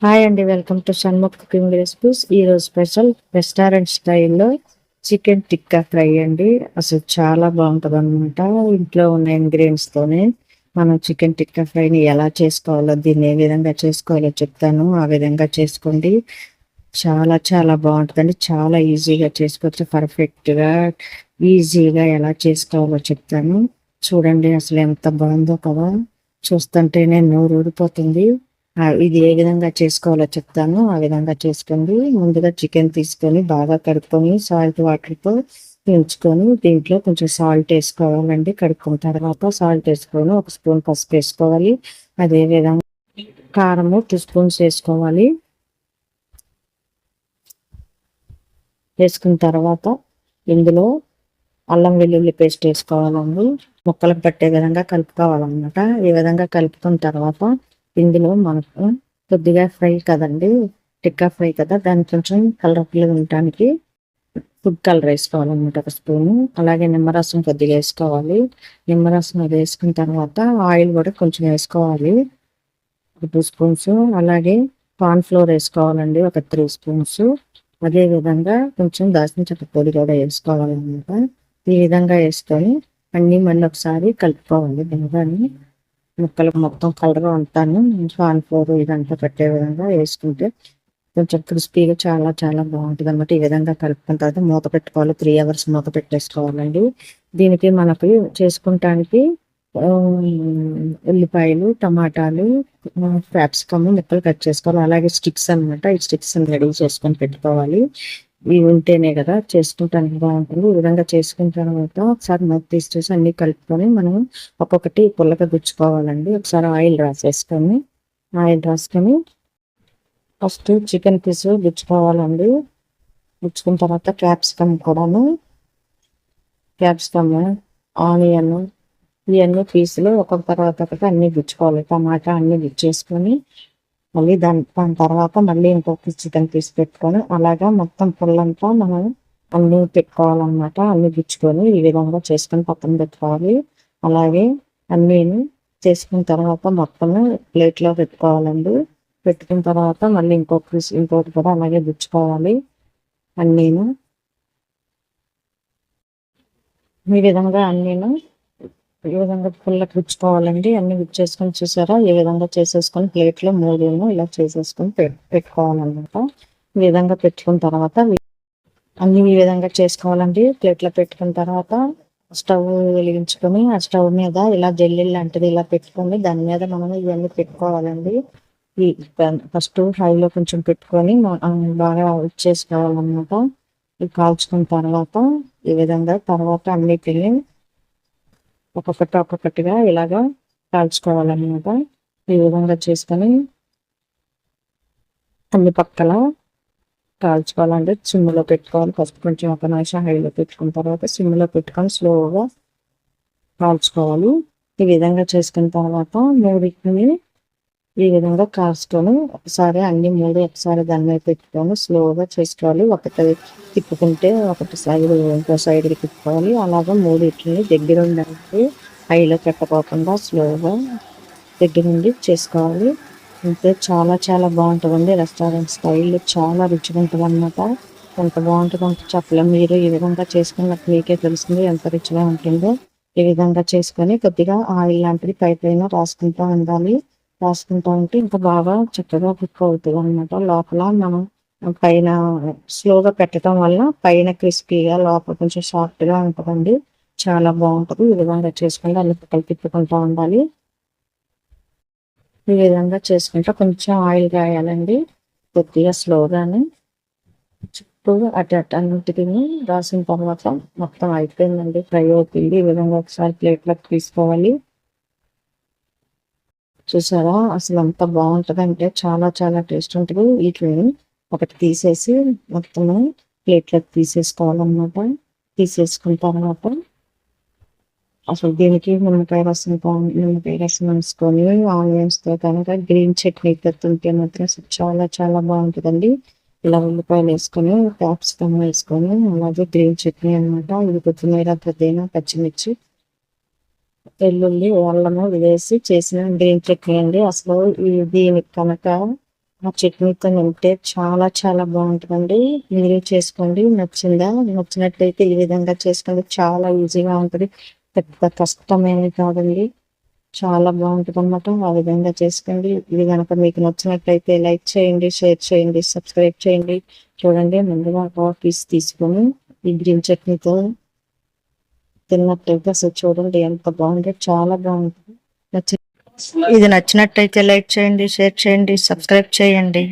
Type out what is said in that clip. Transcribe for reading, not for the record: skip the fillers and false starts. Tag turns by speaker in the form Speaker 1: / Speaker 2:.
Speaker 1: Hi అండి, welcome to Shanmukh cooking recipes. ఈరోజు special restaurant స్టైల్లో చికెన్ టిక్కా ఫ్రై అండి. అసలు చాలా బాగుంటుంది అనమాట. ఇంట్లో ఉన్న ఇంగ్రీడియంట్స్తోనే మనం చికెన్ టిక్కా ఫ్రైని ఎలా చేసుకోవాలో, దీన్ని ఏ విధంగా చేసుకోవాలో చెప్తాను. ఆ విధంగా చేసుకోండి. చాలా చాలా బాగుంటుందండి. చాలా ఈజీగా చేసుకోవచ్చు. పర్ఫెక్ట్గా ఈజీగా ఎలా చేసుకోవాలో చెప్తాను. చూడండి అసలు ఎంత బాగుందో కదా. చూస్తుంటేనే నోరు ఊరిపోతుంది. ఇది ఏ విధంగా చేసుకోవాలో చెప్తాను. ఆ విధంగా చేసుకోండి. ముందుగా చికెన్ తీసుకొని బాగా కడుక్కొని సాల్ట్ వాటర్తో ఉంచుకొని దీంట్లో కొంచెం సాల్ట్ వేసుకోవాలండి. కడుక్కున్న తర్వాత సాల్ట్ వేసుకొని ఒక స్పూన్ పసుపు వేసుకోవాలి. అదేవిధంగా కారము 2 స్పూన్స్ వేసుకోవాలి. వేసుకున్న తర్వాత ఇందులో అల్లం వెల్లుల్లి పేస్ట్ వేసుకోవాలండి. ముక్కలకు పట్టే విధంగా కలుపుకోవాలన్నమాట. ఈ విధంగా కలుపుకున్న తర్వాత ఇందులో మనకు కొద్దిగా ఫ్రై కదండి, టిక్కా ఫ్రై కదా, దానికి కొంచెం కలర్ఫుల్గా ఉండటానికి ఫుడ్ కలర్ వేసుకోవాలన్నమాట 1 స్పూను. అలాగే నిమ్మరసం కొద్దిగా వేసుకోవాలి. నిమ్మరసం అది వేసుకున్న తర్వాత ఆయిల్ కూడా కొంచెం వేసుకోవాలి, 2 స్పూన్స్. అలాగే కార్న్ ఫ్లోర్ వేసుకోవాలండి, ఒక 3 స్పూన్స్. అదే విధంగా కొంచెం దాల్చిన చెక్క పొడి కూడా వేసుకోవాలన్నమాట. ఈ విధంగా వేసుకొని అన్నీ మళ్ళీ ఒకసారి కలుపుకోవాలి. బాగాని ముక్కలకు మొత్తం కలర్ అంతాను కార్న్ ఫ్లోర్ ఇదంతా పెట్టే విధంగా వేసుకుంటే కొంచెం క్రిస్పీగా చాలా చాలా బాగుంటుంది అనమాట. ఈ విధంగా కలుపుకున్న తర్వాత మూత పెట్టుకోవాలి. 3 అవర్స్ మూత పెట్టేసుకోవాలండి. దీనికి మనకు చేసుకుంటానికి ఉల్లిపాయలు, టమాటాలు, క్యాప్సికమ్ ముక్కలు కట్ చేసుకోవాలి. అలాగే స్టిక్స్ అనమాట. ఈ స్టిక్స్ రెడీ చేసుకొని పెట్టుకోవాలి. ఇవి ఉంటేనే కదా చేసుకుంటానికి బాగుంటుంది. ఈ విధంగా చేసుకున్న తర్వాత ఒకసారి మూత తీసేసి అన్ని కలుపుకొని మనం ఒక్కొక్కటి పుల్లగా గుచ్చుకోవాలండి. ఒకసారి ఆయిల్ రాసుకొని ఫస్ట్ చికెన్ పీస్ గుచ్చుకోవాలండి. గుచ్చుకున్న తర్వాత క్యాప్సికమ్, ఆనియన్ ఇవన్నీ పీసులు ఒక్కొక్క తర్వాత ఒకటి అన్ని గుచ్చుకోవాలి. టమాటా అన్ని గుచ్చేసుకొని మళ్ళీ దాని తర్వాత మళ్ళీ ఇంకొక చికెన్ పీస్ పెట్టుకొని అలాగా మొత్తం పుల్లంతా మనం అన్ని పెట్టుకోవాలన్నమాట. అన్ని గుచ్చుకొని ఈ విధంగా చేసుకొని పక్కన పెట్టుకోవాలి. అలాగే అన్నీ చేసుకున్న తర్వాత మొత్తం ప్లేట్లో పెట్టుకోవాలండి. పెట్టుకున్న తర్వాత మళ్ళీ ఇంకోటి కూడా అలాగే గుచ్చుకోవాలి. అన్నీను ఈ విధంగా ఈ విధంగా పుల్లకి గుచ్చుకోవాలండి. అన్ని గుచ్చేసుకొని చూసారా, ఈ విధంగా చేసేసుకొని ప్లేట్లో 3 ఇలా చేసేసుకొని పెట్టుకోవాలన్నమాట. ఈ విధంగా పెట్టుకున్న తర్వాత అన్ని ఈ విధంగా చేసుకోవాలండి. ప్లేట్లో పెట్టుకున్న తర్వాత స్టవ్ వెలిగించుకొని ఆ స్టవ్ మీద ఇలా జల్లెలు లాంటిది ఇలా పెట్టుకొని దాని మీద మనం ఇవన్నీ పెట్టుకోవాలండి. ఈ ఫస్ట్ హైలో కొంచెం పెట్టుకొని బాగా చేసుకోవాలన్నమాట. ఇవి కాల్చుకున్న తర్వాత ఈ విధంగా తర్వాత అన్నిటిని ఒక్కొక్కటిగా ఇలాగా కాల్చుకోవాలన్నమాట. ఈ విధంగా చేసుకొని అన్ని పక్కల కాల్చుకోవాలంటే సిమ్లో పెట్టుకోవాలి. ఫస్ట్ కొంచెం 1 నిమిషం హైలో పెట్టుకున్న తర్వాత సిమ్లో పెట్టుకొని స్లోగా కాల్చుకోవాలి. ఈ విధంగా చేసుకున్న తర్వాత మూడింటిని ఈ విధంగా కాల్చుకొని ఒకసారి అన్ని 3 ఒకసారి దాని మీద పెట్టుకొని స్లోగా చేసుకోవాలి. ఒకటి తిప్పుకుంటే ఒకటి సైడ్ ఇంకో సైడ్కి తిప్పుకోవాలి. అలాగా 3 దగ్గర ఉండాలి. హైలో పెట్టకోకుండా స్లోగా దగ్గర నుండి చేసుకోవాలి. అంతే, చాలా చాలా బాగుంటుందండి. రెస్టారెంట్ స్టైల్ చాలా రుచిగా ఉంటుంది అనమాట. ఎంత బాగుంటుందో అంత చెప్పలేము. మీరు ఈ విధంగా చేసుకుని నాకు మీకే తెలుస్తుంది ఎంత రుచిగా ఉంటుందో. ఈ విధంగా చేసుకొని కొద్దిగా ఆయిల్ లాంటిది పైన రాసుకుంటూ ఉండాలి. రాసుకుంటూ ఉంటే ఇంకా బాగా చక్కగా కుక్ అవుతుంది అనమాట. లోపల మనం పైన స్లోగా పెట్టడం వల్ల పైన క్రిస్పీగా లోపల కొంచెం సాఫ్ట్గా ఉంటుందండి. చాలా బాగుంటుంది. ఈ విధంగా చేసుకుంటే అన్ని పక్కలు తిప్పుకుంటూ ఉండాలి. ఈ విధంగా చేసుకుంటే కొంచెం ఆయిల్ రాయాలండి, కొద్దిగా స్లోగానే చుట్టూ అటు అన్నింటికి రాసిన తర్వాత మొత్తం అయిపోయిందండి, ఫ్రై అవుతుంది. ఈ విధంగా ఒకసారి ప్లేట్లోకి తీసుకోవాలి. చూసారా అసలు ఎంత బాగుంటుంది అంటే చాలా చాలా టేస్ట్ ఉంటుంది. వీటిని ఒకటి తీసేసి మొత్తము ప్లేట్లోకి తీసేసుకోవాలన్నమాట. తీసేసుకున్న తర్వాత అసలు దీనికి నిమ్మకాయ రసం వేసుకొని ఆనియన్స్తో కనుక గ్రీన్ చట్నీ తింటే మాత్రం అసలు చాలా చాలా బాగుంటుందండి. ఇలా ఉల్లిపాయలు వేసుకొని క్యాప్సికమ్ వేసుకొని అలాగే గ్రీన్ చట్నీ అనమాట. ఇది కొత్తిమీర, పుదీనా, పచ్చిమిర్చి, వెల్లుల్లి, అల్లము వేసి చేసిన గ్రీన్ చట్నీ అండి. అసలు దీనికి కనుక ఆ చట్నీతో తింటే చాలా చాలా బాగుంటుందండి. మీరు చేసుకోండి. నచ్చిందా? నచ్చినట్లయితే ఈ విధంగా చేసుకోండి. చాలా ఈజీగా ఉంటుంది. పెద్ద కష్టమేమి కాదండి. చాలా బాగుంటుంది అన్నమాట. ఆ విధంగా చేసుకోండి. ఇది కనుక మీకు నచ్చినట్లయితే లైక్ చేయండి, షేర్ చేయండి, సబ్స్క్రైబ్ చేయండి. చూడండి, ముందుగా ఒక పీస్ తీసుకొని ఈ గ్రీన్ చట్నీతో తిన్నట్టయితే అసలు చూడండి ఎంత బాగుందో, చాలా బాగుంటుంది. ఇది నచ్చినట్టయితే లైక్ చేయండి, షేర్ చేయండి, సబ్స్క్రైబ్ చేయండి.